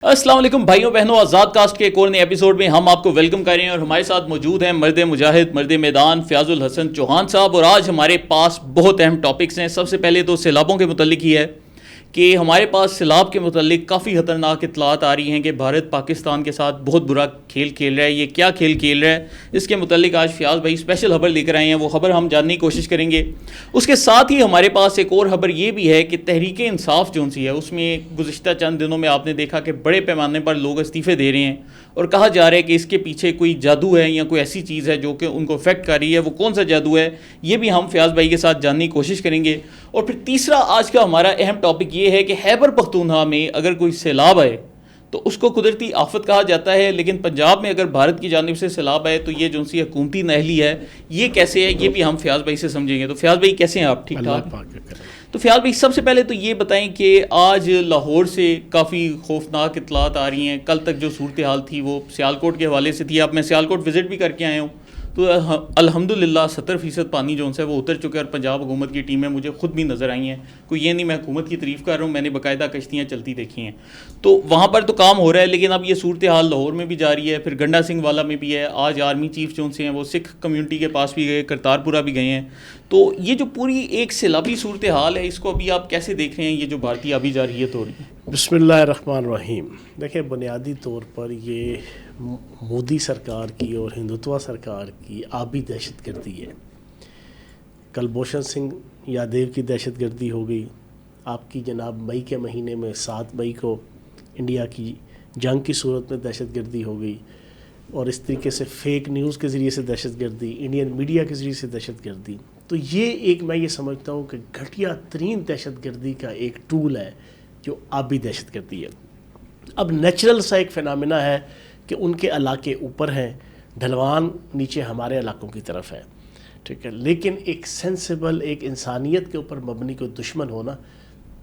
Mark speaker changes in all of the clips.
Speaker 1: السلام علیکم بھائیوں بہنوں، آزاد کاسٹ کے ایک اور نئے ایپیسوڈ میں ہم آپ کو ویلکم کر رہے ہیں اور ہمارے ساتھ موجود ہیں مرد مجاہد، مرد میدان فیاض الحسن چوہان صاحب. اور آج ہمارے پاس بہت اہم ٹاپکس ہیں. سب سے پہلے تو سیلابوں کے متعلق ہی ہے کہ ہمارے پاس سیلاب کے متعلق کافی خطرناک اطلاعات آ رہی ہیں کہ بھارت پاکستان کے ساتھ بہت برا کھیل کھیل رہا ہے. یہ کیا کھیل کھیل رہا ہے اس کے متعلق آج فیاض بھائی اسپیشل خبر لے کر آئے ہیں. وہ خبر ہم جاننے کی کوشش کریں گے. اس کے ساتھ ہی ہمارے پاس ایک اور خبر یہ بھی ہے کہ تحریک انصاف جو سی ہے اس میں گزشتہ چند دنوں میں آپ نے دیکھا کہ بڑے پیمانے پر لوگ استعفے دے رہے ہیں اور کہا جا رہا ہے کہ اس کے پیچھے کوئی جادو ہے یا کوئی ایسی چیز ہے جو کہ ان کو افیکٹ کر رہی ہے. وہ کون سا جادو ہے یہ بھی ہم فیاض بھائی کے ساتھ جاننے کی کوشش کریں گے. اور پھر تیسرا آج کا ہمارا اہم ٹاپک یہ ہے کہ خیبر پختونخوا میں اگر کوئی سیلاب آئے تو اس کو قدرتی آفت کہا جاتا ہے، لیکن پنجاب میں اگر بھارت کی جانب سے سیلاب آئے تو یہ جو سی حکومتی نااہلی ہے یہ کیسے ہے، یہ بھی ہم فیاض بھائی سے سمجھیں گے. تو فیاض بھائی کیسے ہیں آپ؟ ٹھیک ٹھاک. تو فیاض بھائی سب سے پہلے تو یہ بتائیں کہ آج لاہور سے کافی خوفناک اطلاعات آ رہی ہیں. کل تک جو صورتحال تھی وہ سیالکوٹ کے حوالے سے تھی. اب میں سیالکوٹ وزٹ بھی کر کے آیا ہوں تو الحمدللہ 70% پانی جو ہے وہ اتر چکے اور پنجاب حکومت کی ٹیمیں مجھے خود بھی نظر آئی ہیں. کوئی یہ نہیں میں حکومت کی تعریف کر رہا ہوں، میں نے باقاعدہ کشتیاں چلتی دیکھی ہیں. تو وہاں پر تو کام ہو رہا ہے، لیکن اب یہ صورتحال لاہور میں بھی جاری ہے، پھر گنڈا سنگھ والا میں بھی ہے. آج آرمی چیف جو سے ہیں وہ سکھ کمیونٹی کے پاس بھی گئے، کرتارپورہ بھی گئے ہیں. تو یہ جو پوری ایک سیلابی صورتحال ہے اس کو ابھی آپ کیسے دیکھ رہے ہیں، یہ جو بھارتی آبی جارحیت ہو رہی ہے؟
Speaker 2: بسم اللہ الرحمن الرحیم. دیکھیں، بنیادی طور پر یہ مودی سرکار کی اور ہندوتوا سرکار کی آبی دہشت گردی ہے. کل بھوشن سنگھ یادیو کی دہشت گردی ہو گئی. آپ کی جناب مئی کے مہینے میں 7 مئی کو انڈیا کی جنگ کی صورت میں دہشت گردی ہو گئی، اور اس طریقے سے فیک نیوز کے ذریعے سے دہشت گردی، انڈین میڈیا کے ذریعے سے دہشت گردی. تو یہ ایک میں یہ سمجھتا ہوں کہ گھٹیا ترین دہشت گردی کا ایک ٹول ہے جو آبی دہشت گردی ہے. اب نیچرل سا ایک فینامنا ہے کہ ان کے علاقے اوپر ہیں، ڈھلوان نیچے ہمارے علاقوں کی طرف ہے، ٹھیک ہے. لیکن ایک سینسیبل، ایک انسانیت کے اوپر مبنی کوئی دشمن ہونا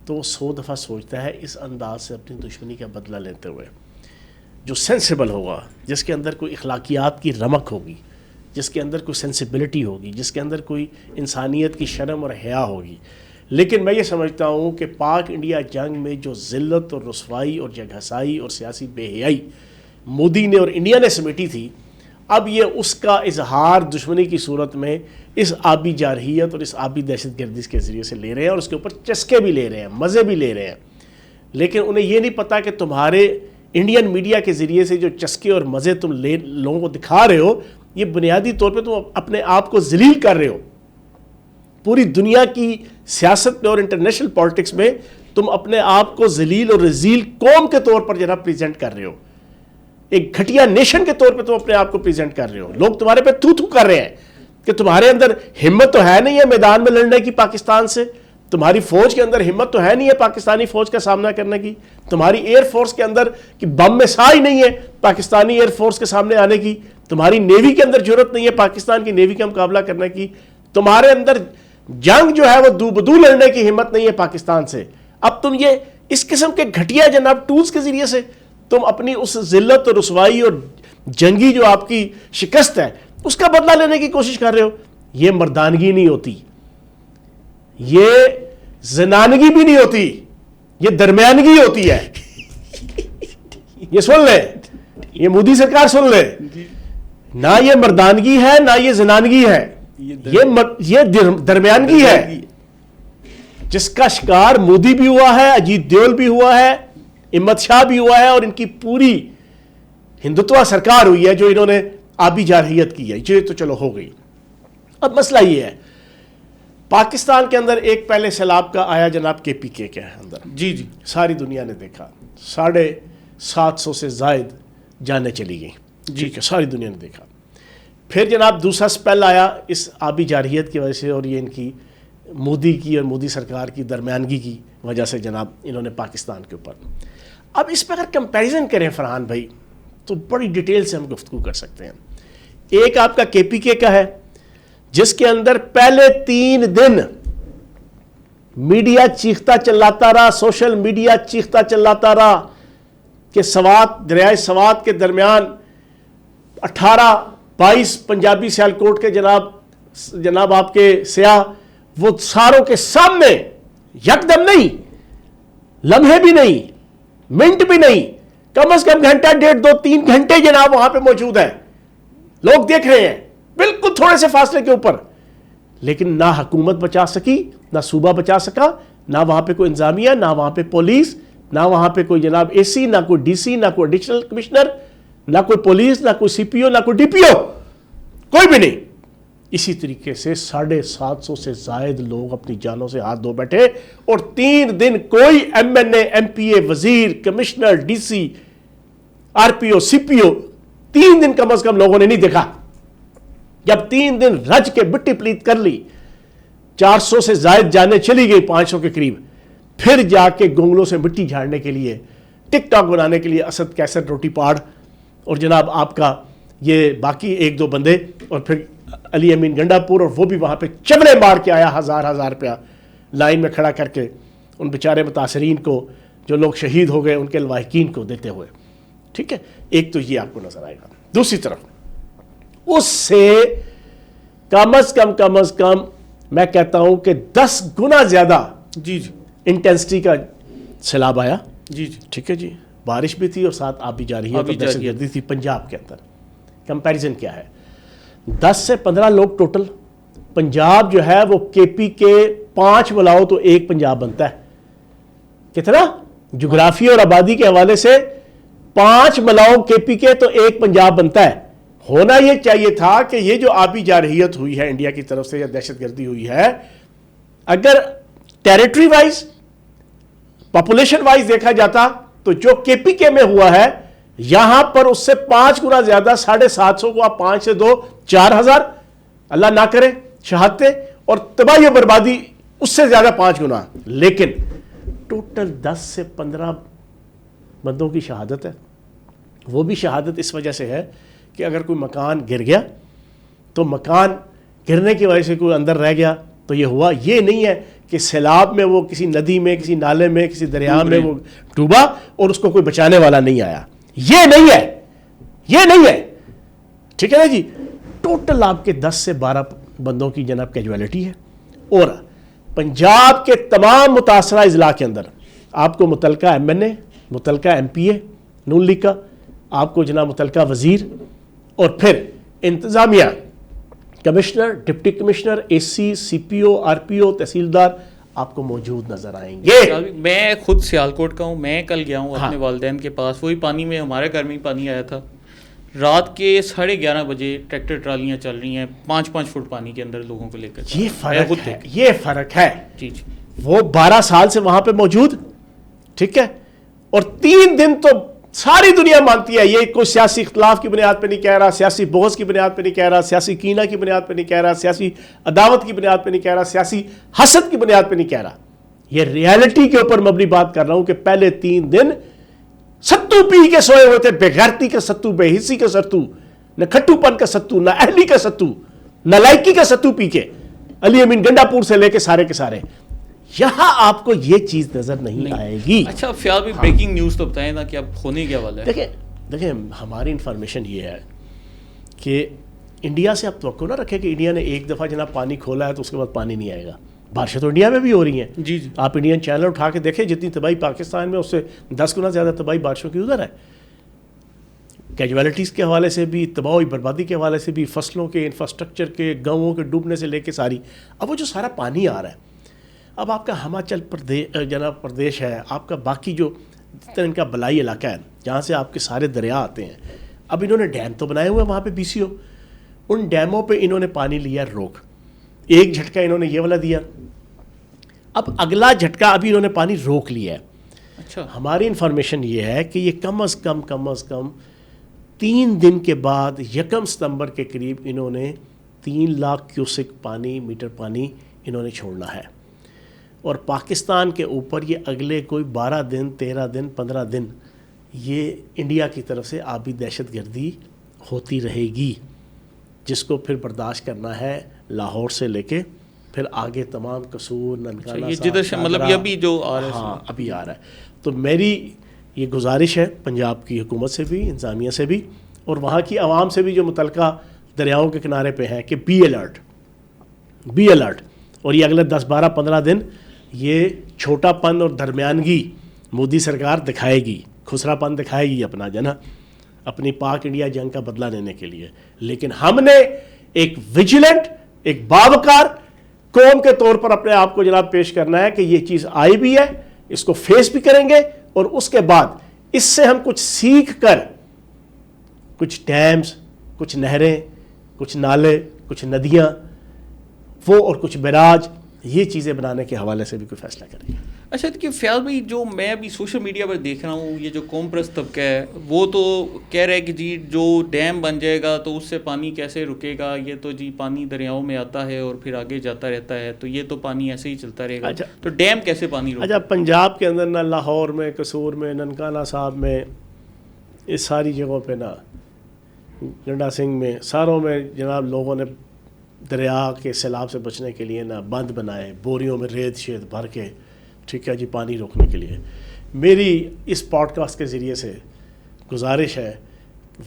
Speaker 2: تو وہ 100 دفعہ سوچتا ہے اس انداز سے اپنی دشمنی کا بدلہ لیتے ہوئے. جو سینسیبل ہوگا، جس کے اندر کوئی اخلاقیات کی رمق ہوگی، جس کے اندر کوئی سینسیبلٹی ہوگی، جس کے اندر کوئی انسانیت کی شرم اور حیا ہوگی. لیکن میں یہ سمجھتا ہوں کہ پاک انڈیا جنگ میں جو ذلت اور رسوائی اور جگہسائی اور سیاسی بے حیائی مودی نے اور انڈیا نے سمیٹی تھی، اب یہ اس کا اظہار دشمنی کی صورت میں اس آبی جارحیت اور اس آبی دہشت گردی کے ذریعے سے لے رہے ہیں، اور اس کے اوپر چسکے بھی لے رہے ہیں، مزے بھی لے رہے ہیں. لیکن انہیں یہ نہیں پتا کہ تمہارے انڈین میڈیا کے ذریعے سے جو چسکے اور مزے تم لوگوں کو دکھا رہے ہو، یہ بنیادی طور پہ تم اپنے آپ کو ذلیل کر رہے ہو. پوری دنیا کی سیاست میں اور انٹرنیشنل پالیٹکس میں تم اپنے آپ کو ذلیل اور رذیل قوم کے طور پر جناب پریزنٹ کر رہے ہو. ایک گھٹیا نیشن کے طور پہ تم اپنے آپ کو پریزنٹ کر رہے ہو. لوگ تمہارے پہ تھو کر رہے ہیں کہ تمہارے اندر ہمت تو ہے نہیں ہے میدان میں لڑنے کی پاکستان سے، تمہاری فوج کے اندر ہمت تو ہے نہیں ہے پاکستانی فوج کا سامنا کرنے کی، تمہاری ایئر فورس کے اندر کہ بم میں سائی نہیں ہے پاکستانی ایئر فورس کے سامنے آنے کی، تمہاری نیوی کے اندر جرت نہیں ہے پاکستان کی نیوی کا مقابلہ کرنے کی، تمہارے اندر جنگ جو ہے وہ دو بدو لڑنے کی ہمت نہیں ہے پاکستان سے. اب تم یہ اس قسم کے گھٹیا جناب ٹولز کے ذریعے سے تم اپنی اس ذلت اور رسوائی اور جنگی جو آپ کی شکست ہے اس کا بدلہ لینے کی کوشش کر رہے ہو. یہ مردانگی نہیں ہوتی، یہ زنانگی بھی نہیں ہوتی، یہ درمیانگی ہوتی ہے. یہ سن لے، یہ مودی سرکار سن لے، نہ یہ مردانگی ہے نہ یہ زنانگی ہے، یہ درمیانگی ہے جس کا شکار مودی بھی ہوا ہے، اجیت دیول بھی ہوا ہے، احمد شاہ بھی ہوا ہے، اور ان کی پوری ہندوتوا سرکار ہوئی ہے جو انہوں نے آبی جارحیت کی ہے. یہ تو چلو ہو گئی. اب مسئلہ یہ ہے پاکستان کے اندر ایک پہلے سیلاب کا آیا جناب KPK کے اندر،
Speaker 1: جی
Speaker 2: ساری دنیا نے دیکھا، 750 سے زائد جانیں چلی گئیں، جی کہ ساری دنیا نے دیکھا. پھر جناب دوسرا سپیل آیا اس آبی جارحیت کی وجہ سے، اور یہ ان کی مودی کی اور مودی سرکار کی درمیانگی کی وجہ سے جناب انہوں نے پاکستان کے اوپر. اب اس پہ اگر کمپیریزن کریں فرحان بھائی تو بڑی ڈیٹیل سے ہم گفتگو کر سکتے ہیں. ایک آپ کا KPK کا ہے جس کے اندر پہلے 3 دن میڈیا چیختا چلاتا رہا، سوشل میڈیا چیختا چلاتا رہا کہ دریائے سوات کے درمیان 18-22 پنجابی سیالکوٹ کے جناب آپ کے سیاح وہ ساروں کے سامنے یکدم نہیں، لمحے بھی نہیں، منٹ بھی نہیں، کم از کم گھنٹہ 1.5 2 3 گھنٹے جناب وہاں پہ موجود ہیں, لوگ دیکھ رہے ہیں بالکل تھوڑے سے فاصلے کے اوپر. لیکن نہ حکومت بچا سکی, نہ صوبہ بچا سکا, نہ وہاں پہ کوئی انتظامیہ, نہ وہاں پہ پولیس, نہ وہاں پہ کوئی جناب اے سی, نہ کوئی ڈی سی, نہ کوئی ایڈیشنل کمشنر, نہ کوئی پولیس, نہ کوئی سی پی او, نہ کوئی ڈی پی او, کوئی بھی نہیں. اسی طریقے سے 750 سے زائد لوگ اپنی جانوں سے ہاتھ دھو بیٹھے, اور 3 دن کوئی M N A, M P A, وزیر, commissioner, D C, R P O, C P O, 3 دن کم از کم لوگوں نے نہیں دیکھا. جب 3 دن رج کے مٹی پلیت کر لی, 400 سے زائد جانیں چلی گئی, 500 کے قریب, پھر جا کے گونگلوں سے مٹی جھاڑنے کے لیے, ٹک ٹاک بنانے کے لیے اسد کیسر روٹی پاڑ, اور جناب آپ کا یہ باقی 1 2 بندے, اور پھر علی امین گنڈا پور, اور وہ بھی وہاں پہ چمڑے مار کے آیا, 1000 روپیہ لائن میں کھڑا کر کے ان بیچارے متاثرین کو, جو لوگ شہید ہو گئے, ان کے لواحقین کو دیتے ہوئے. ٹھیک ہے, ایک تو یہ آپ کو نظر آئے گا. دوسری طرف اس سے کم از کم میں کہتا ہوں کہ 10 گنا زیادہ
Speaker 1: جی
Speaker 2: انٹینسٹی کا سیلاب آیا.
Speaker 1: جی
Speaker 2: ٹھیک ہے جی, بارش بھی تھی اور ساتھ آپ بھی جاری ہے, دہشت گردی تھی پنجاب کے اندر. کمپیریزن کیا ہے, 10 سے 15 لوگ ٹوٹل. پنجاب جو ہے وہ کے پی کے 5 ملاؤ تو 1 پنجاب بنتا ہے. کتنا جغرافی اور آبادی کے حوالے سے 5 ملاؤ کے پی کے تو 1 پنجاب بنتا ہے. ہونا یہ چاہیے تھا کہ یہ جو آبی جارحیت ہوئی ہے انڈیا کی طرف سے, یا دہشت گردی ہوئی ہے, اگر ٹیریٹری وائز, پاپولیشن وائز دیکھا جاتا تو جو کے پی کے میں ہوا ہے یہاں پر اس سے 5 گنا زیادہ, 750 کو آپ 5 سے 2 4000, اللہ نہ کرے شہادتیں, اور تباہی و بربادی اس سے زیادہ 5 گنا. لیکن ٹوٹل 10 سے 15 بندوں کی شہادت ہے. وہ بھی شہادت اس وجہ سے ہے کہ اگر کوئی مکان گر گیا تو مکان گرنے کی وجہ سے کوئی اندر رہ گیا تو یہ ہوا. یہ نہیں ہے کہ سیلاب میں وہ کسی ندی میں, کسی نالے میں, کسی دریا میں وہ ڈوبا اور اس کو کوئی بچانے والا نہیں آیا. یہ نہیں ہے. ٹھیک ہے نا جی. ٹوٹل آپ کے 10 سے 12 بندوں کی جناب کیجویلٹی ہے. اور پنجاب کے تمام متاثرہ اضلاع کے اندر آپ کو متعلقہ ایم این اے, متعلقہ ایم پی اے نون لیگ کا, آپ کو جناب متعلقہ وزیر, اور پھر انتظامیہ, commissioner, deputy commissioner, a C, C P O, are P او, تحصیلدار آپ کو موجود نظر آئیں گے.
Speaker 1: میں خود سیالکوٹ کا ہوں, میں کل گیا ہوں اپنے والدین کے پاس, وہی پانی میں, ہمارے گھر میں پانی آیا تھا. رات کے 11:30 بجے ٹریکٹر ٹرالیاں چل رہی ہیں 5-5 فٹ پانی کے اندر لوگوں کو لے کر.
Speaker 2: یہ فرق ہے.
Speaker 1: جی جی,
Speaker 2: وہ 12 سال سے وہاں پہ موجود, ٹھیک ہے, اور 3 دن تو ساری دنیا مانتی ہے. یہ کوئی سیاسی اختلاف کی بنیاد پہ نہیں کہہ رہا, سیاسی بغض کی بنیاد پہ نہیں کہہ رہا, سیاسی کینہ کی بنیاد پہ نہیں کہہ رہا, سیاسی عداوت کی بنیاد پہ نہیں کہہ رہا, سیاسی حسد کی بنیاد پہ نہیں کہہ رہا. یہ ریالٹی کے اوپر مبنی بات کر رہا ہوں کہ پہلے 3 دن ستو پی کے سوئے ہوئے تھے. بے غیرتی کا ستو, بے حسی کا ستو, نہ کھٹو پن کا ستو, نہ اہلی کا ستو, نہ لائکی کا ستو پی کے, علی امین گنڈا پور سے لے کے سارے کے سارے. یہاں آپ کو یہ چیز نظر نہیں آئے گی.
Speaker 1: اچھا فیاض بھی بریکنگ نیوز تو بتائیں نا کہ اب ہونے کیا والا ہے.
Speaker 2: دیکھیں ہماری انفارمیشن یہ ہے کہ انڈیا سے آپ توقع نہ رکھیں کہ انڈیا نے ایک دفعہ جناب پانی کھولا ہے تو اس کے بعد پانی نہیں آئے گا. بارشیں تو انڈیا میں بھی ہو رہی ہیں.
Speaker 1: جی جی,
Speaker 2: آپ انڈین چینل اٹھا کے دیکھیں, جتنی تباہی پاکستان میں اس سے 10 گنا زیادہ تباہی بارشوں کی ادھر ہے. کیجویلٹیز کے حوالے سے بھی, تباہی بربادی کے حوالے سے بھی, فصلوں کے, انفراسٹرکچر کے, گاؤں کے ڈوبنے سے لے کے ساری. اب وہ جو سارا پانی آ رہا ہے, اب آپ کا ہماچل جناب پردیش ہے, آپ کا باقی جو جتنا ان کا بلائی علاقہ ہے جہاں سے آپ کے سارے دریا آتے ہیں, اب انہوں نے ڈیم تو بنائے ہوئے ہیں وہاں پہ بی سی او, ان ڈیموں پہ انہوں نے پانی لیا روک. ایک جھٹکا انہوں نے یہ والا دیا, اب اگلا جھٹکا ابھی انہوں نے پانی روک لیا ہے.
Speaker 1: اچھا,
Speaker 2: ہماری انفارمیشن یہ ہے کہ یہ کم از کم 3 دن کے بعد 1 ستمبر کے قریب انہوں نے 3 لاکھ کیوسک پانی, میٹر پانی انہوں نے چھوڑنا ہے. اور پاکستان کے اوپر یہ اگلے کوئی 12 دن, 13 دن, 15 دن یہ انڈیا کی طرف سے آبی دہشت گردی ہوتی رہے گی, جس کو پھر برداشت کرنا ہے لاہور سے لے کے پھر آگے تمام قصور, ننکانہ,
Speaker 1: مطلب یہ ابھی جو آ رہا ہے.
Speaker 2: ہاں ابھی آ رہا ہے. تو میری یہ گزارش ہے پنجاب کی حکومت سے بھی, انتظامیہ سے بھی, اور وہاں کی عوام سے بھی جو متعلقہ دریاؤں کے کنارے پہ ہیں کہ بی الرٹ. اور یہ اگلے 10, 12, 15 دن یہ چھوٹا پن اور درمیانگی مودی سرکار دکھائے گی. خسرا پن دکھائے گی اپنا جنا اپنی پاک انڈیا جنگ کا بدلہ لینے کے لیے. لیکن ہم نے ایک ویجیلنٹ, ایک باوقار قوم کے طور پر اپنے آپ کو جناب پیش کرنا ہے کہ یہ چیز آئی بھی ہے, اس کو فیس بھی کریں گے, اور اس کے بعد اس سے ہم کچھ سیکھ کر کچھ ڈیمز, کچھ نہریں, کچھ نالے, کچھ ندیاں وہ اور کچھ بیراج, یہ چیزیں بنانے کے حوالے سے بھی کوئی فیصلہ کریں گے.
Speaker 1: اچھا کہ فیاض بھائی, جو میں ابھی سوشل میڈیا پر دیکھ رہا ہوں, یہ جو قوم پرست طبقہ ہے وہ تو کہہ رہے کہ جی جو ڈیم بن جائے گا تو اس سے پانی کیسے رکے گا, یہ تو جی پانی دریاؤں میں آتا ہے اور پھر آگے جاتا رہتا ہے, تو یہ تو پانی ایسے ہی چلتا رہے گا. تو ڈیم کیسے پانی روکے؟
Speaker 2: اچھا, پنجاب کے اندر نا لاہور میں, قصور میں, ننکانہ صاحب میں, اس ساری جگہوں پہ نا گنڈا سنگھ میں, ساروں میں جناب لوگوں نے دریا کے سیلاب سے بچنے کے لیے نا بند بنائے, بوریوں میں ریت شیت بھر کے, ٹھیک ہے جی, پانی روکنے کے لیے. میری اس پوڈ کاسٹ کے ذریعے سے گزارش ہے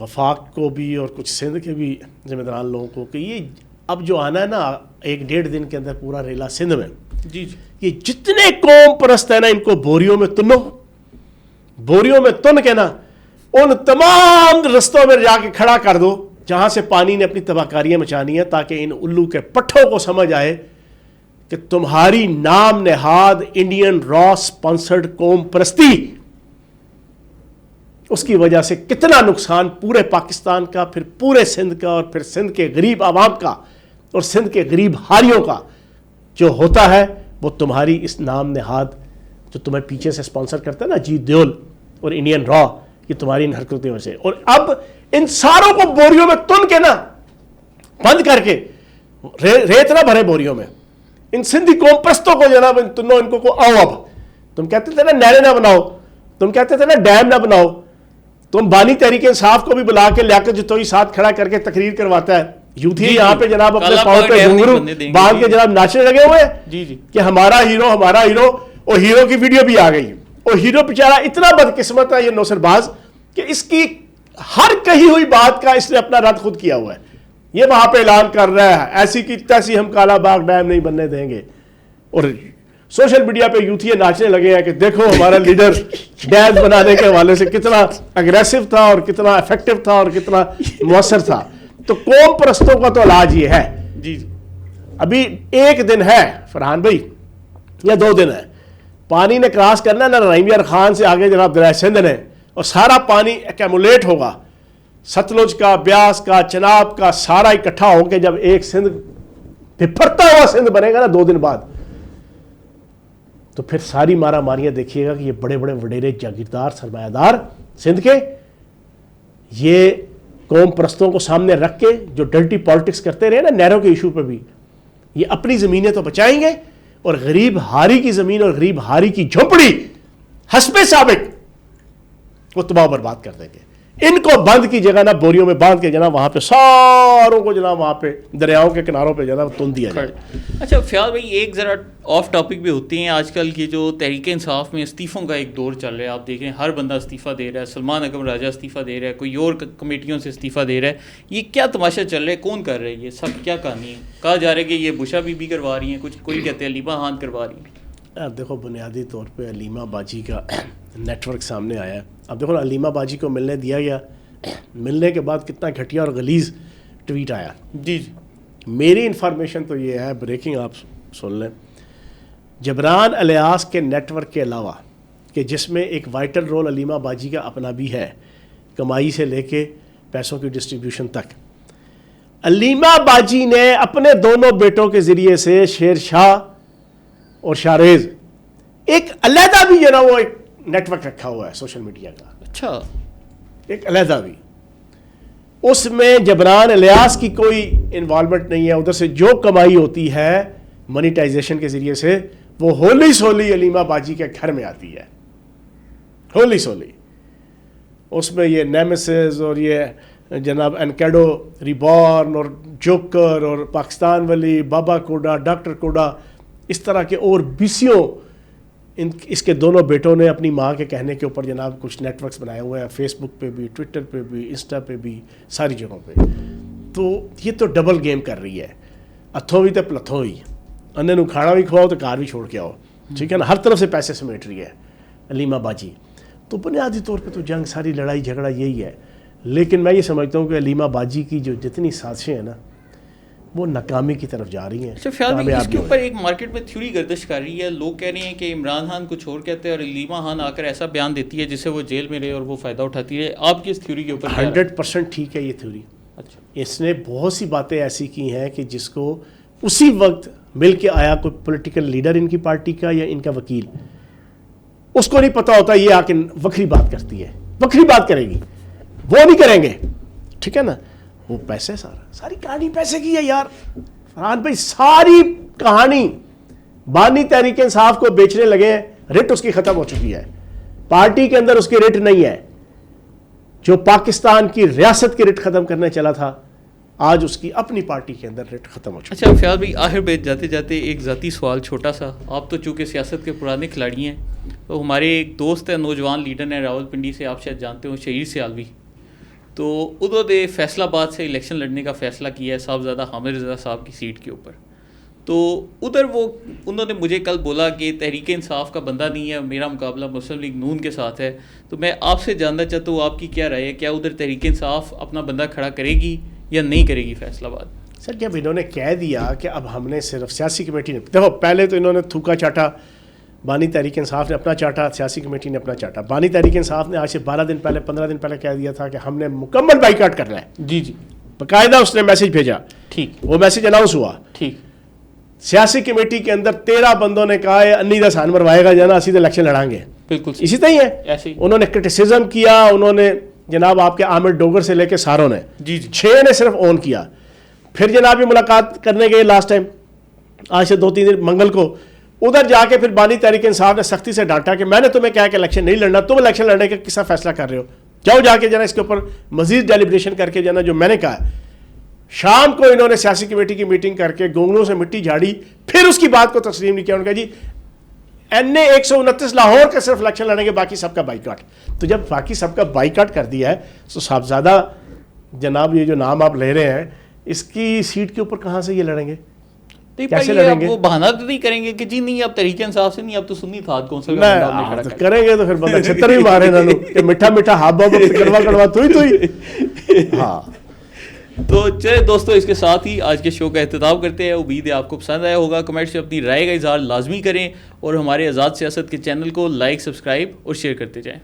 Speaker 2: وفاق کو بھی اور کچھ سندھ کے بھی ذمہ داران لوگوں کو کہ یہ اب جو آنا ہے نا 1-1.5 دن کے اندر پورا ریلا سندھ میں,
Speaker 1: جی
Speaker 2: یہ جتنے قوم پرست ہیں نا ان کو بوریوں میں تنو, بوریوں میں تن کے نا ان تمام رستوں میں جا کے کھڑا کر دو جہاں سے پانی نے اپنی تباہ کاریاں مچانی ہیں, تاکہ ان الو کے پٹھوں کو سمجھ آئے کہ تمہاری نام نہاد انڈین را اسپانسرڈ قوم پرستی, اس کی وجہ سے کتنا نقصان پورے پاکستان کا, پھر پورے سندھ کا, اور پھر سندھ کے غریب عوام کا, اور سندھ کے غریب ہاریوں کا جو ہوتا ہے, وہ تمہاری اس نام نہاد جو تمہیں پیچھے سے اسپانسر کرتا ہے نا, جیت دیول اور انڈین را, یہ تمہاری ان حرکتوں کی وجہ سے. اور اب ان ساروں کو بوریوں میں تن کے نا بند کر کے, ریت نہ بھرے بوریوں میں, ان سندھی قوم پرستوں کو جناب تنو ان کو آؤ, اب تم کہتے تھے نا نہریں نہ بناؤ, تم کہتے تھے نا ڈیم نہ بناؤ, تم بانی تحریک انصاف کو بھی بلا کے لیاقت جتوئی ساتھ کھڑا کر کے تقریر کرواتا ہے, یوتھی یہاں پہ جناب اپنے پاؤں پہ گھنگرو باندھ کے جناب ناچنے لگے ہوئے ہیں کہ ہمارا ہیرو ہمارا ہیرو, اور ہیرو کی ویڈیو بھی آ گئی, اور ہیرو بیچارہ اتنا بدقسمت ہے یہ نوسر باز کہ اس کی ہر کہی ہوئی بات کا اس نے اپنا رد خود کیا ہوا ہے. یہ وہاں پہ اعلان کر رہا ہے ایسی کی تیسی ہم کالا باغ ڈیم نہیں بننے دیں گے, اور سوشل میڈیا پہ یوتھی ناچنے لگے ہیں کہ دیکھو ہمارا لیڈر ڈیم بنانے کے حوالے سے کتنا اگریسو تھا, اور کتنا افیکٹو تھا, اور کتنا مؤثر تھا. تو قوم پرستوں کا تو علاج یہ ہے,
Speaker 1: جی
Speaker 2: ابھی 1 دن ہے فرحان بھائی یا 2 دن ہے, پانی نے کراس کرنا ہے نا رحیم یار خان سے آگے جناب دریا سندھ نے, اور سارا پانی ایکیمولیٹ ہوگا, ستلج کا, بیاس کا, چناب کا, سارا اکٹھا ہو کے جب ایک سندھ پھرتا ہوا سندھ بنے گا نا 2 دن بعد, تو پھر ساری مارا ماریاں دیکھیے گا کہ یہ بڑے بڑے وڈیرے جاگیردار سرمایہ دار سندھ کے, یہ قوم پرستوں کو سامنے رکھ کے جو ڈرٹی پالیٹکس کرتے رہے نا نہروں کے ایشو پہ بھی, یہ اپنی زمینیں تو بچائیں گے, اور غریب ہاری کی زمین اور غریب ہاری کی جھونپڑی حسب سابق وہ تباہ برباد کر دیں گے. ان کو بند کی جگہ نا بوریوں میں باندھ کے جناب وہاں پہ ساروں کو جناب وہاں پہ دریاؤں کے کناروں پہ جناب تن دیا جائے.
Speaker 1: اچھا فیاض بھائی, ایک ذرا آف ٹاپک بھی ہوتی ہیں آج کل کی, جو تحریک انصاف میں استعفوں کا ایک دور چل رہا ہے, آپ دیکھ رہے ہیں ہر بندہ استعفیٰ دے رہا ہے, سلمان اکرم راجہ استعفیٰ دے رہا ہے, کوئی اور کمیٹیوں سے استعفیٰ دے رہا ہے, یہ کیا تماشا چل رہا ہے, کون کر رہا ہے, یہ سب کیا کہانی ہے؟ کہا جا رہا ہے کہ یہ بشا بی بی کروا رہی ہیں, کچھ کوئی کہتے ہیں علیمہ خان کروا رہی ہیں.
Speaker 2: دیکھو بنیادی طور پہ علیمہ باجی کا نیٹ ورک سامنے آیا ہے. اب دیکھو علیمہ باجی کو ملنے دیا گیا, ملنے کے بعد کتنا گھٹیا اور غلیظ ٹویٹ آیا.
Speaker 1: جی
Speaker 2: میری انفارمیشن تو یہ ہے, بریکنگ آپ سن لیں, جبران الیاس کے نیٹ ورک کے علاوہ کہ جس میں ایک وائٹل رول علیمہ باجی کا اپنا بھی ہے, کمائی سے لے کے پیسوں کی ڈسٹریبیوشن تک, علیمہ باجی نے اپنے دونوں بیٹوں کے ذریعے سے شیر شاہ اور شاریز ایک علیحدہ بھی جو نا وہ ایک نیٹ ورک رکھا ہوا ہے سوشل میڈیا کا.
Speaker 1: اچھا,
Speaker 2: ایک علیحدہ بھی, اس میں جبران الیاس کی کوئی انوالومنٹ نہیں ہے. ادھر سے جو کمائی ہوتی ہے منیٹائزیشن کے ذریعے سے وہ ہولی سولی علیمہ باجی کے گھر میں آتی ہے, ہولی سولی. اس میں یہ نیمیسز اور یہ جناب انکیڈو ریبورن اور جوکر اور پاکستان والی, بابا کوڈا, ڈاکٹر کوڈا, اس طرح کے اور بیسیوں اس کے دونوں بیٹوں نے اپنی ماں کے کہنے کے اوپر جناب کچھ نیٹ ورکس بنائے ہوئے ہیں, فیس بک پہ بھی, ٹویٹر پہ بھی, انسٹا پہ بھی, ساری جگہوں پہ. تو یہ تو ڈبل گیم کر رہی ہے, اتھوں بھی تو پلتھوں ہی, انہیں نو کھانا بھی کھواؤ تو کار بھی چھوڑ کے آؤ, ٹھیک ہے نا, ہر طرف سے پیسے سمیٹ رہی ہے علیمہ باجی. تو بنیادی طور پہ تو جنگ ساری لڑائی جھگڑا یہی ہے. لیکن میں یہ سمجھتا ہوں کہ علیمہ باجی کی جو جتنی سازشیں ہیں نا وہ ناکامی کی طرف جا رہی ہیں.
Speaker 1: اچھا فیاض بھائی اس کے اوپر ایک مارکیٹ میں تھیوری گردش کر رہی ہے, لوگ کہہ رہے ہیں کہ عمران خان کچھ اور کہتے ہیں اور علیمہ خان آ کر ایسا بیان دیتی ہے جس سے وہ جیل میں رہے اور وہ فائدہ اٹھاتی ہے. آپ کی اس تھیوری کے اوپر
Speaker 2: 100% ٹھیک ہے یہ تھیوری.
Speaker 1: اچھا
Speaker 2: اس نے بہت سی باتیں ایسی کی ہیں کہ جس کو اسی وقت مل کے آیا کوئی پولیٹیکل لیڈر ان کی پارٹی کا یا ان کا وکیل, اس کو نہیں پتا ہوتا یہ آ کے وکری بات کرتی ہے, وکری بات کرے گی, وہ نہیں کریں گے, ٹھیک ہے نا. وہ پیسے ساری کہانی پیسے کی ہے یار. فرحان بھائی ساری کہانی بانی تحریک انصاف کو بیچنے لگے ہیں, رٹ اس کی ختم ہو چکی ہے, پارٹی کے اندر اس کی رٹ نہیں ہے. جو پاکستان کی ریاست کی رٹ ختم کرنے چلا تھا آج اس کی اپنی پارٹی کے اندر ریٹ ختم ہو چکی.
Speaker 1: اچھا فیاض بھائی آخر پہ جاتے جاتے ایک ذاتی سوال چھوٹا سا, آپ تو چونکہ سیاست کے پرانے کھلاڑی ہیں, تو ہمارے ایک دوست ہیں نوجوان لیڈر ہیں راول پنڈی سے, آپ شاید جانتے ہوں, شہیر سیالوی, تو انہوں نے فیصل آباد سے الیکشن لڑنے کا فیصلہ کیا ہے صاحبزادہ حامد رضا صاحب کی سیٹ کے اوپر. تو ادھر انہوں نے مجھے کل بولا کہ تحریک انصاف کا بندہ نہیں ہے, میرا مقابلہ مسلم لیگ نون کے ساتھ ہے. تو میں آپ سے جاننا چاہتا ہوں آپ کی کیا رائے ہے, کیا ادھر تحریک انصاف اپنا بندہ کھڑا کرے گی یا نہیں کرے گی فیصل آباد؟
Speaker 2: سر جب انہوں نے کہہ دیا کہ اب ہم نے صرف سیاسی کمیٹی نے, دیکھو پہلے تو انہوں نے تھوکا چاٹا, بانی تحریک انصاف نے اپنا چاٹا, سیاسی کمیٹی نے اپنا چاٹا. بانی تحریک انصاف نے آج سے 12 دن پہلے 15 دن پہلے کہہ دیا تھا کہ ہم نے مکمل بائیکاٹ کرنا ہے.
Speaker 1: جی جی
Speaker 2: باقاعدہ اس نے میسج بھیجا,
Speaker 1: ٹھیک,
Speaker 2: وہ میسج اناؤنس ہوا.
Speaker 1: ٹھیک,
Speaker 2: سیاسی کمیٹی کے اندر 13 بندوں نے کہا ہے انی دا سان مروائے گا جانا, اسی تو الیکشن لڑیں گے.
Speaker 1: بالکل
Speaker 2: اسی طرح ہی ہے.
Speaker 1: ایسے ہی
Speaker 2: انہوں نے کرٹیسزم کیا, انہوں نے جناب آپ کے عامر ڈوگر سے لے کے ساروں نے,
Speaker 1: جی جی
Speaker 2: 6 نے صرف اون کیا. پھر جناب یہ ملاقات کرنے گئے لاسٹ ٹائم آج سے 2-3 دن منگل کو, ادھر جا کے پھر بانی تحریک انصاف نے سختی سے ڈانٹا کہ میں نے تمہیں کہا کہ الیکشن نہیں لڑنا, تم الیکشن لڑنے کا کسا فیصلہ کر رہے ہو, جاؤ جا کے جنا اس کے اوپر مزید ڈیلیبریشن کر کے جنا جو میں نے کہا ہے. شام کو انہوں نے سیاسی کمیٹی کی میٹنگ کر کے گونگلوں سے مٹی جھاڑی, پھر اس کی بات کو تسلیم نہیں کیا. انہوں نے کہا جی این اے 129 لاہور کا صرف الیکشن لڑیں گے, باقی سب کا بائیکاٹ. تو جب باقی سب کا بائیکاٹ کر دیا ہے تو صاحبزادہ جناب یہ جو نام آپ لے رہے ہیں اس کی سیٹ کے اوپر کہاں سے یہ لڑیں گے, کیسے لڑیں گے؟
Speaker 1: وہ بہانہ تو نہیں کریں گے کہ جی نہیں اب تحریک انصاف سے نہیں, اب تو سنی تھاد کونسل
Speaker 2: کریں گے تو پھر بندہ چھتر بھی مارے نا کہ میٹھا میٹھا ہابا کڑوا کڑوا تو ہی. ہاں
Speaker 1: تو چلے دوستو اس کے ساتھ ہی آج کے شو کا اختتام کرتے ہیں. امید ہے آپ کو پسند آیا ہوگا. کمنٹ سے اپنی رائے کا اظہار لازمی کریں اور ہمارے آزاد سیاست کے چینل کو لائک, سبسکرائب اور شیئر کرتے جائیں.